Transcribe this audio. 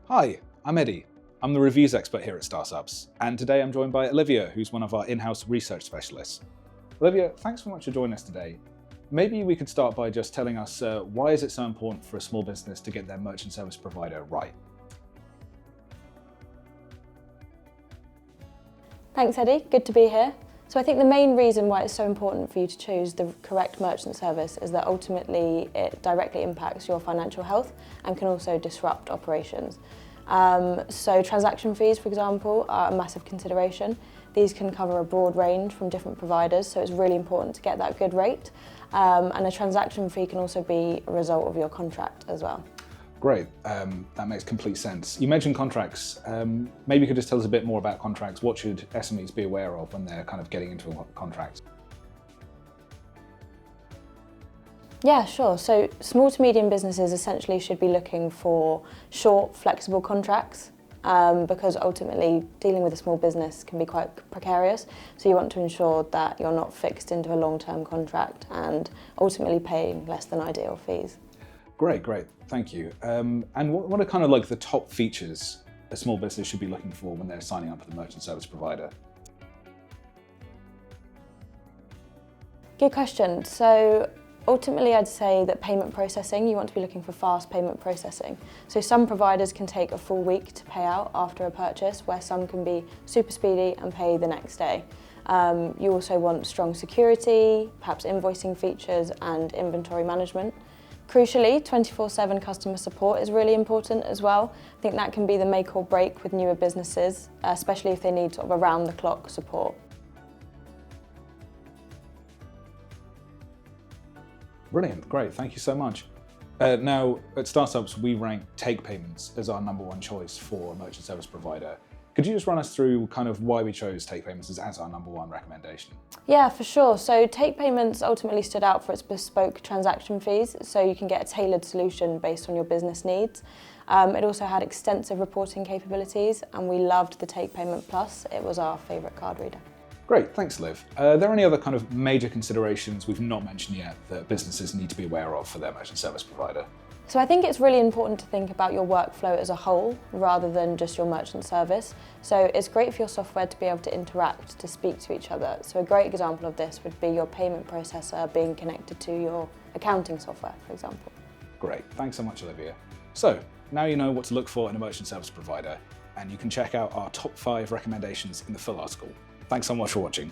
Hi, I'm Eddie. I'm the reviews expert here at Startups, and today I'm joined by Olivia, who's one of our in-house research specialists. Olivia, thanks so much for joining us today. Maybe we could start by just telling us why is it so important for a small business to get their merchant service provider right? Thanks, Eddie. Good to be here. So I think the main reason why it's so important for you to choose the correct merchant service is that ultimately it directly impacts your financial health and can also disrupt operations. So transaction fees, for example, are a massive consideration. These can cover a broad range from different providers, so it's really important to get that good rate. And a transaction fee can also be a result of your contract as well. Great, that makes complete sense. You mentioned contracts. Maybe you could just tell us a bit more about contracts. What should SMEs be aware of when they're kind of getting into a contract? Yeah, sure. So small to medium businesses essentially should be looking for short, flexible contracts because ultimately dealing with a small business can be quite precarious. So you want to ensure that you're not fixed into a long-term contract and ultimately paying less than ideal fees. Great, thank you. And what are kind of like the top features a small business should be looking for when they're signing up with a merchant service provider? Good question. So ultimately I'd say that payment processing, you want to be looking for fast payment processing. So some providers can take a full week to pay out after a purchase, where some can be super speedy and pay the next day. You also want strong security, perhaps invoicing features and inventory management. Crucially, 24/7 customer support is really important as well. I think that can be the make or break with newer businesses, especially if they need sort of around-the-clock support. Brilliant, great, thank you so much. Now, at Startups, we rank take payments as our #1 choice for a merchant service provider. Could you just run us through kind of why we chose take payments as our #1 recommendation? Yeah, for sure. So take payments ultimately stood out for its bespoke transaction fees, so you can get a tailored solution based on your business needs. It also had extensive reporting capabilities, and we loved the Take Payment Plus. It was our favourite card reader. Great, thanks Liv. Are there any other kind of major considerations we've not mentioned yet that businesses need to be aware of for their merchant service provider? So I think it's really important to think about your workflow as a whole rather than just your merchant service. So it's great for your software to be able to interact, to speak to each other. So a great example of this would be your payment processor being connected to your accounting software, for example. Great, thanks so much Olivia. So now you know what to look for in a merchant service provider, and you can check out our top 5 recommendations in the full article. Thanks so much for watching.